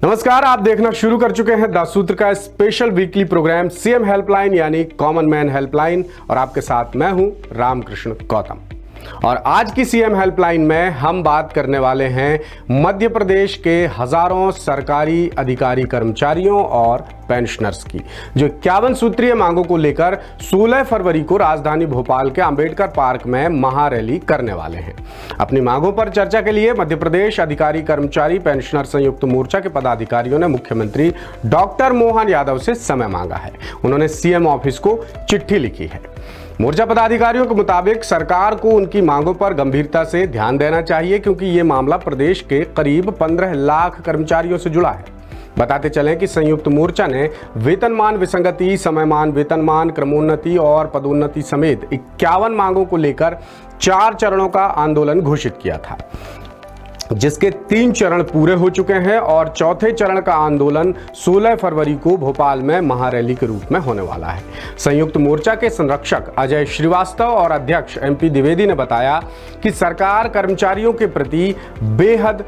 नमस्कार, आप देखना शुरू कर चुके हैं द सूत्र का special weekly programme CM helpline यानी कॉमन मैन हेल्पलाइन और आपके साथ मैं हूं रामकृष्ण गौतम। और आज की सीएम हेल्पलाइन में हम बात करने वाले हैं मध्य प्रदेश के हजारों सरकारी अधिकारी कर्मचारियों और पेंशनर्स की, जो 51 सूत्रीय मांगों को लेकर 16 फरवरी को राजधानी भोपाल के अंबेडकर पार्क में महारैली करने वाले हैं। अपनी मांगों पर चर्चा के लिए मध्य प्रदेश अधिकारी कर्मचारी पेंशनर संयुक्त मोर्चा के पदाधिकारियों ने मुख्यमंत्री डॉक्टर मोहन यादव से समय मांगा है। उन्होंने सीएम ऑफिस को चिट्ठी लिखी है। मोर्चा पदाधिकारियों के मुताबिक सरकार को उनकी मांगों पर गंभीरता से ध्यान देना चाहिए, क्योंकि ये मामला प्रदेश के करीब 15 लाख कर्मचारियों से जुड़ा है। बताते चलें कि संयुक्त मोर्चा ने वेतनमान विसंगति, समयमान वेतनमान, क्रमोन्नति और पदोन्नति समेत 51 मांगों को लेकर 4 चरणों का आंदोलन घोषित किया था, जिसके 3 चरण पूरे हो चुके हैं और चौथे चरण का आंदोलन 16 फरवरी को भोपाल में महारैली के रूप में होने वाला है। संयुक्त मोर्चा के संरक्षक अजय श्रीवास्तव और अध्यक्ष एमपी द्विवेदी ने बताया कि सरकार कर्मचारियों के प्रति बेहद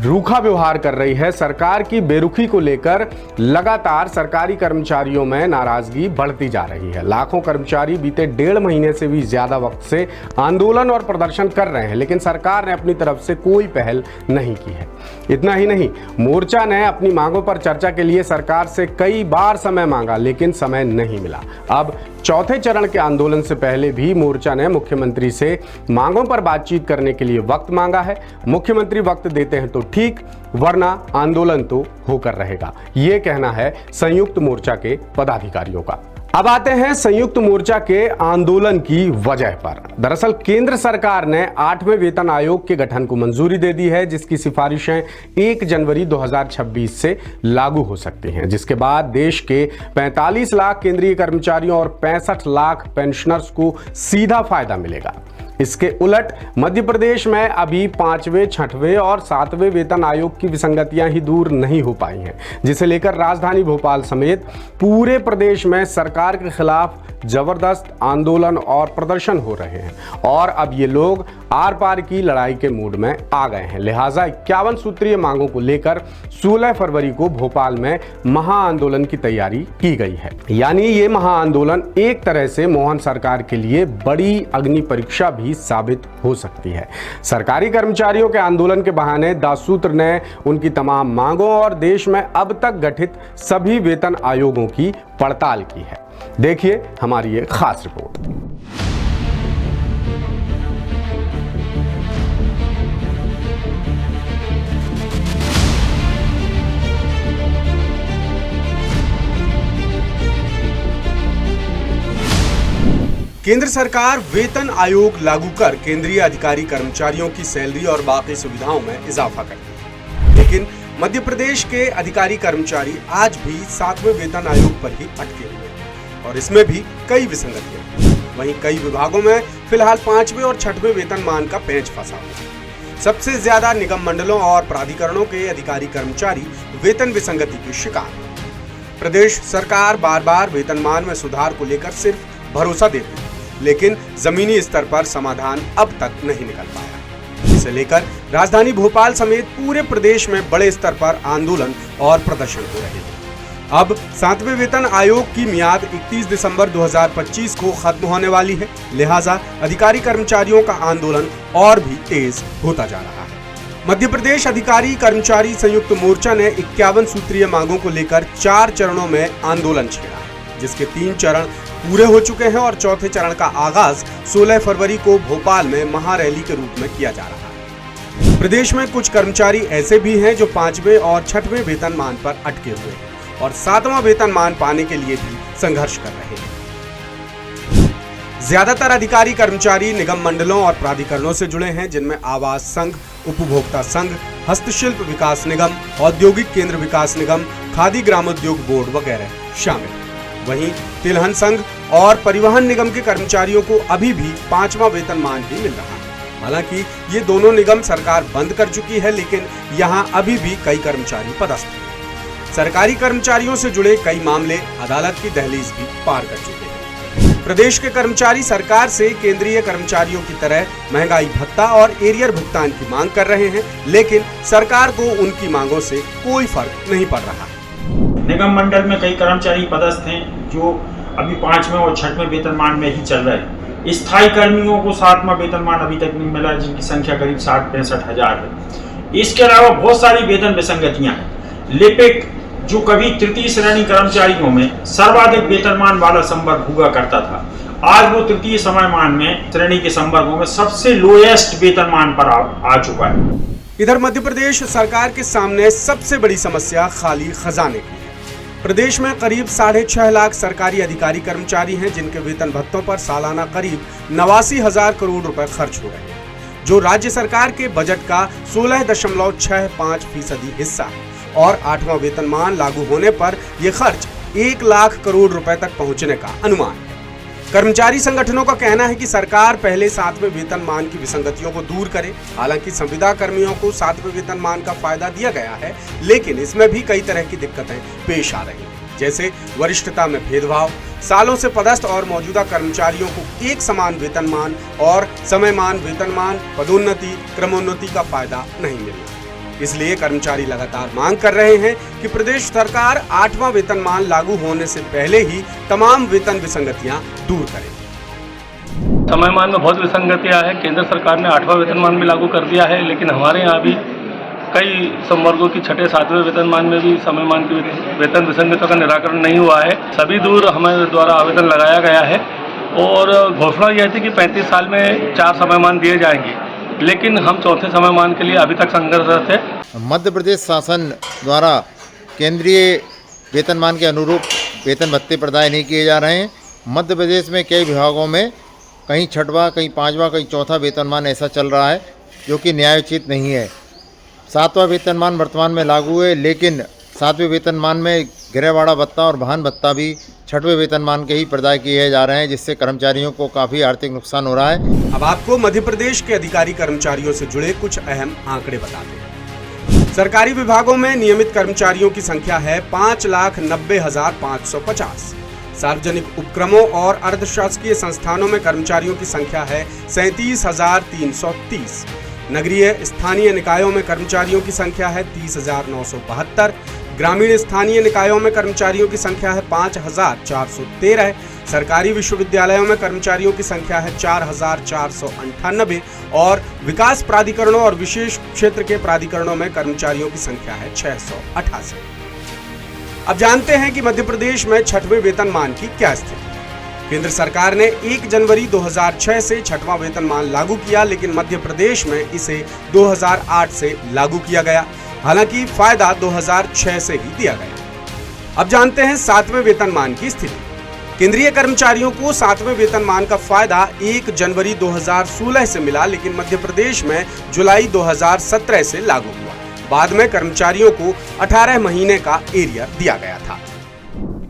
रूखा व्यवहार कर रही है। सरकार की बेरुखी को लेकर लगातार सरकारी कर्मचारियों में नाराजगी बढ़ती जा रही है। लाखों कर्मचारी बीते 1.5 महीने से भी ज्यादा वक्त से आंदोलन और प्रदर्शन कर रहे हैं, लेकिन सरकार ने अपनी तरफ से कोई पहल नहीं की है। इतना ही नहीं, मोर्चा ने अपनी मांगों पर चर्चा के लिए सरकार से कई बार समय मांगा, लेकिन समय नहीं मिला। अब चौथे चरण के आंदोलन से पहले भी मोर्चा ने मुख्यमंत्री से मांगों पर बातचीत करने के लिए वक्त मांगा है। मुख्यमंत्री वक्त देते हैं तो ठीक, वरना आंदोलन तो होकर रहेगा, ये कहना है संयुक्त मोर्चा के पदाधिकारियों का। अब आते हैं संयुक्त मोर्चा के आंदोलन की वजह पर। दरअसल केंद्र सरकार ने 8वें वेतन आयोग के गठन को मंजूरी दे दी है, जिसकी सिफारिशें 1 जनवरी 2026 से लागू हो सकती हैं, जिसके बाद देश के 45 लाख केंद्रीय कर्मचारियों और 65 लाख पेंशनर्स को सीधा फायदा मिलेगा। इसके उलट मध्य प्रदेश में अभी 5वें, 6वें और 7वें वेतन आयोग की विसंगतियां ही दूर नहीं हो पाई हैं, जिसे लेकर राजधानी भोपाल समेत पूरे प्रदेश में सरकार के खिलाफ जबरदस्त आंदोलन और प्रदर्शन हो रहे हैं और अब ये लोग आर पार की लड़ाई के मूड में आ गए हैं। लिहाजा 51 सूत्रीय मांगों को लेकर 16 फरवरी को भोपाल में महाआंदोलन की तैयारी की गई है। यानी ये महाआंदोलन एक तरह से मोहन सरकार के लिए बड़ी अग्नि परीक्षा भी साबित हो सकती है। सरकारी कर्मचारियों के आंदोलन के बहाने द सूत्र ने उनकी तमाम मांगों और देश में अब तक गठित सभी वेतन आयोगों की पड़ताल की है। देखिए हमारी ये खास रिपोर्ट। केंद्र सरकार वेतन आयोग लागू कर केंद्रीय अधिकारी कर्मचारियों की सैलरी और बाकी सुविधाओं में इजाफा करती है, लेकिन मध्य प्रदेश के अधिकारी कर्मचारी आज भी 7वें वेतन आयोग पर ही अटके हुए हैं और इसमें भी कई विसंगतियां। वहीं कई विभागों में फिलहाल 5वें और 6वें वेतनमान का पेंच फंसा हुआ है। सबसे ज्यादा निगम मंडलों और प्राधिकरणों के अधिकारी कर्मचारी वेतन विसंगति के शिकार हैं। प्रदेश सरकार बार बार वेतनमान में सुधार को लेकर सिर्फ भरोसा देती है, लेकिन जमीनी स्तर पर समाधान अब तक नहीं निकल पाया। इसे लेकर राजधानी भोपाल समेत पूरे प्रदेश में बड़े स्तर पर आंदोलन और प्रदर्शन हो रहे हैं। अब 7वें वेतन आयोग की मियाद 31 दिसंबर 2025 को खत्म होने वाली है, लिहाजा अधिकारी कर्मचारियों का आंदोलन और भी तेज होता जा रहा है। मध्य प्रदेश अधिकारी कर्मचारी संयुक्त मोर्चा ने 51 सूत्रीय मांगों को लेकर 4 चरणों में आंदोलन छेड़ा है, जिसके 3 चरण पूरे हो चुके हैं और चौथे चरण का आगाज 16 फरवरी को भोपाल में महारैली के रूप में किया जा रहा है। प्रदेश में कुछ कर्मचारी ऐसे भी हैं जो 5वें और 6वें वेतनमान पर अटके हुए हैं और 7वां वेतनमान पाने के लिए भी संघर्ष कर रहे हैं। ज्यादातर अधिकारी कर्मचारी निगम मंडलों और प्राधिकरणों से जुड़े हैं, जिनमें आवास संघ, उपभोक्ता संघ, हस्तशिल्प विकास निगम, औद्योगिक केंद्र विकास निगम, खादी ग्रामोद्योग बोर्ड वगैरह शामिल। वहीं तिलहन संघ और परिवहन निगम के कर्मचारियों को अभी भी 5वां वेतनमान ही मिल रहा है। हालांकि ये दोनों निगम सरकार बंद कर चुकी है, लेकिन यहाँ अभी भी कई कर्मचारी पदस्थ हैं। सरकारी कर्मचारियों से जुड़े कई मामले अदालत की दहलीज भी पार कर चुके हैं। प्रदेश के कर्मचारी सरकार से केंद्रीय कर्मचारियों की तरह महंगाई भत्ता और एरियर भुगतान की मांग कर रहे हैं, लेकिन सरकार को उनकी मांगों से कोई फर्क नहीं पड़ रहा। निगम मंडल में कई कर्मचारी पदस्थ हैं जो अभी 5वें और 6वें वेतनमान में ही चल रहे हैं। स्थायी कर्मियों को 7वां वेतनमान अभी तक नहीं मिला, जिनकी संख्या करीब 60-65 हजार है। इसके अलावा बहुत सारी वेतन विसंगतियां हैं। लिपिक जो कभी तृतीय श्रेणी कर्मचारियों में सर्वाधिक वेतनमान वाला संवर्ग हुआ करता था, आज वो तृतीय समयमान में श्रेणी के संवर्गों में सबसे लोएस्ट वेतनमान पर आ चुका है। इधर मध्य प्रदेश सरकार के सामने सबसे बड़ी समस्या खाली खजाने की है। प्रदेश में करीब 6.5 लाख सरकारी अधिकारी कर्मचारी हैं, जिनके वेतन भत्तों पर सालाना करीब 89,000 करोड़ रुपए खर्च हो रहे हैं, जो राज्य सरकार के बजट का 16.65% हिस्सा है। और 8वां वेतनमान लागू होने पर यह खर्च 1 लाख करोड़ रुपए तक पहुंचने का अनुमान है। कर्मचारी संगठनों का कहना है कि सरकार पहले 7वें वेतनमान की विसंगतियों को दूर करे। हालांकि संविदा कर्मियों को 7वें वेतनमान का फायदा दिया गया है, लेकिन इसमें भी कई तरह की दिक्कतें पेश आ रही हैं, जैसे वरिष्ठता में भेदभाव, सालों से पदस्थ और मौजूदा कर्मचारियों को एक समान वेतनमान और समयमान वेतनमान, पदोन्नति, क्रमोन्नति का फायदा नहीं मिलना। इसलिए कर्मचारी लगातार मांग कर रहे हैं कि प्रदेश सरकार 8वां वेतनमान लागू होने से पहले ही तमाम वेतन विसंगतियां दूर करे। समयमान में बहुत विसंगतियां हैं। केंद्र सरकार ने 8वां वेतनमान भी लागू कर दिया है, लेकिन हमारे यहाँ भी कई संवर्गों की 6, 7वें वेतनमान में भी समयमान की वेतन विसंगतियों का निराकरण नहीं हुआ है। सभी दूर हमारे द्वारा आवेदन लगाया गया है और घोषणा यह थी कि 35 साल में 4 समयमान दिए जाएंगे, लेकिन हम 4थे समयमान के लिए अभी तक संघर्षरत है। मध्य प्रदेश शासन द्वारा केंद्रीय वेतनमान के अनुरूप वेतन भत्ते प्रदान नहीं किए जा रहे हैं। मध्य प्रदेश में कई विभागों में कहीं 6वां, कहीं 5वां, कहीं 4था वेतनमान ऐसा चल रहा है, जो कि न्यायोचित नहीं है। 7वां वेतनमान वर्तमान में लागू है, लेकिन 7वें वेतनमान में गिरेवाड़ा भत्ता और वाहन भत्ता भी 6वें वेतनमान के ही प्रदान किए जा रहे हैं, जिससे कर्मचारियों को काफ़ी आर्थिक नुकसान हो रहा है। अब आपको मध्य प्रदेश के अधिकारी कर्मचारियों से जुड़े कुछ अहम आंकड़े बताते हैं। सरकारी विभागों में नियमित कर्मचारियों की संख्या है 5,90,550। सार्वजनिक उपक्रमों और अर्धशासकीय संस्थानों में कर्मचारियों की संख्या है 37,330। नगरीय स्थानीय निकायों में कर्मचारियों की संख्या है 30,972। ग्रामीण स्थानीय निकायों में कर्मचारियों की संख्या है 5,413। सरकारी विश्वविद्यालयों में कर्मचारियों की संख्या है 4,498 और विकास प्राधिकरणों और विशेष क्षेत्र के प्राधिकरणों में कर्मचारियों की संख्या है 688। अब जानते हैं कि मध्य प्रदेश में 6वें वेतनमान की क्या स्थिति है। केंद्र सरकार ने 1 जनवरी 2006 से 6वां वेतनमान लागू किया, लेकिन मध्य प्रदेश में इसे 2008 से लागू किया गया। हालांकि फायदा 2006 से ही दिया गया। अब जानते हैं 7वें वेतनमान की स्थिति। केंद्रीय कर्मचारियों को 7वें वेतनमान का फायदा 1 जनवरी 2016 से मिला, लेकिन मध्य प्रदेश में जुलाई 2017 से लागू हुआ। बाद में कर्मचारियों को 18 महीने का एरियर दिया गया था।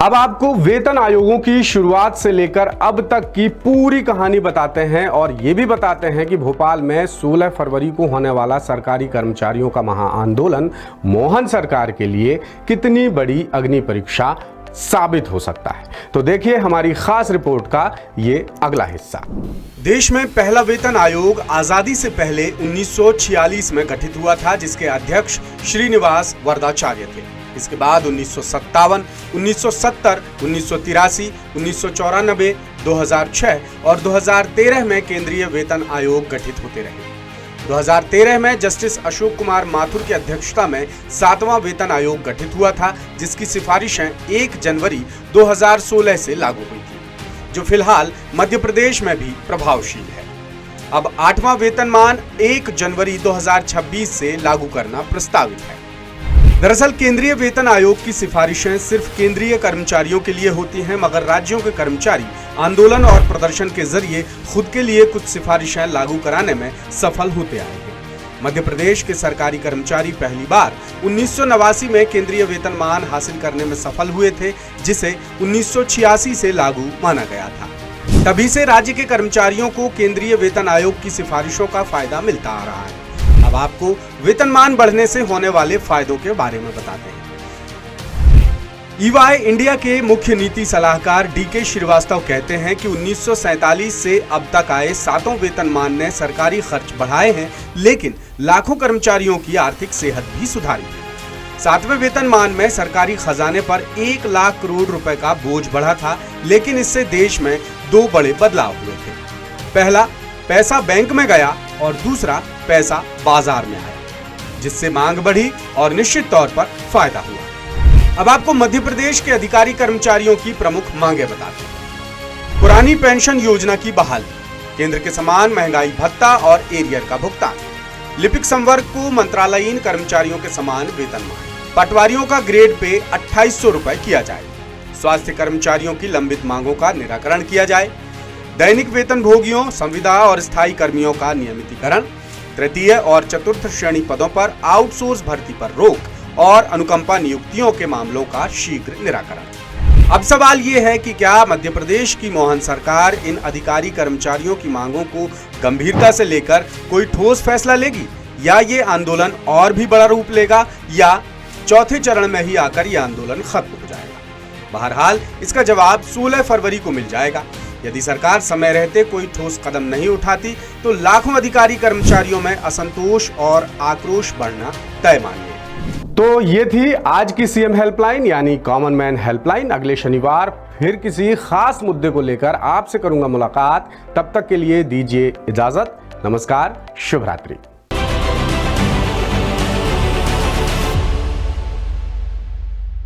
अब आपको वेतन आयोगों की शुरुआत से लेकर अब तक की पूरी कहानी बताते हैं और ये भी बताते हैं कि भोपाल में 16 फरवरी को होने वाला सरकारी कर्मचारियों का महाआंदोलन मोहन सरकार के लिए कितनी बड़ी अग्नि परीक्षा साबित हो सकता है। तो देखिए हमारी खास रिपोर्ट का ये अगला हिस्सा। देश में पहला वेतन आयोग आजादी से पहले 1946 में गठित हुआ था, जिसके अध्यक्ष श्रीनिवास वरदाचार्य थे। इसके बाद 1957, 1970, 1983, 1994, 2006 और 2013 में केंद्रीय वेतन आयोग गठित होते रहे। 2013 में जस्टिस अशोक कुमार माथुर की अध्यक्षता में 7वां वेतन आयोग गठित हुआ था, जिसकी सिफारिशें 1 जनवरी 2016 से लागू हुई थी, जो फिलहाल मध्य प्रदेश में भी प्रभावशील है। अब 8वां वेतनमान 1 जनवरी 2026 से लागू करना प्रस्तावित है। दरअसल केंद्रीय वेतन आयोग की सिफारिशें सिर्फ केंद्रीय कर्मचारियों के लिए होती हैं, मगर राज्यों के कर्मचारी आंदोलन और प्रदर्शन के जरिए खुद के लिए कुछ सिफारिशें लागू कराने में सफल होते आए हैं। मध्य प्रदेश के सरकारी कर्मचारी पहली बार 1989 में केंद्रीय वेतनमान हासिल करने में सफल हुए थे, जिसे 1986 से लागू माना गया था। तभी से राज्य के कर्मचारियों को केंद्रीय वेतन आयोग की सिफारिशों का फायदा मिलता आ रहा है। अब आपको वेतनमान बढ़ने से होने वाले फायदों के बारे में बताते हैं। EY इंडिया के मुख्य नीति सलाहकार DK श्रीवास्तव कहते हैं कि 1947 से अब तक आए 7वें वेतनमान ने सरकारी खर्च बढ़ाए हैं, लेकिन लाखों कर्मचारियों की आर्थिक सेहत भी सुधारी है। 7वें वेतनमान में सरकारी खजाने पर 1 लाख करोड़ रुपए का बोझ बढ़ा था, लेकिन इससे देश में 2 बड़े बदलाव हुए थे। पहला, पैसा बैंक में गया और दूसरा, पैसा बाजार में आया, जिससे मांग बढ़ी और निश्चित तौर पर फायदा हुआ। अब आपको मध्य प्रदेश के अधिकारी कर्मचारियों की प्रमुख मांगे बताते हैं। पुरानी पेंशन योजना की बहाली, केंद्र के समान महंगाई भत्ता और एरियर का भुगतान, लिपिक संवर्ग को मंत्रालयीन कर्मचारियों के समान वेतनमान, पटवारियों का ग्रेड पे 2800 रुपए किया जाए, स्वास्थ्य कर्मचारियों की लंबित मांगों का निराकरण किया जाए, दैनिक वेतन भोगियों, संविदा और स्थायी कर्मियों का नियमितीकरण, तृतीय और चतुर्थ श्रेणी पदों पर आउटसोर्स भर्ती पर रोक और अनुकंपा नियुक्तियों के मामलों का शीघ्र निराकरण। अब सवाल ये है कि क्या मध्य प्रदेश की मोहन सरकार इन अधिकारी कर्मचारियों की मांगों को गंभीरता से लेकर कोई ठोस फैसला लेगी, या ये आंदोलन और भी बड़ा रूप लेगा, या चौथे चरण में ही आकर ये आंदोलन खत्म हो जाएगा। बहरहाल इसका जवाब 16 फरवरी को मिल जाएगा। यदि सरकार समय रहते कोई ठोस कदम नहीं उठाती तो लाखों अधिकारी कर्मचारियों में असंतोष और आक्रोश बढ़ना तय मानिए। तो ये थी आज की सीएम हेल्पलाइन यानी कॉमन मैन हेल्पलाइन। अगले शनिवार फिर किसी खास मुद्दे को लेकर आपसे करूंगा मुलाकात। तब तक के लिए दीजिए इजाजत। नमस्कार, शुभ रात्रि।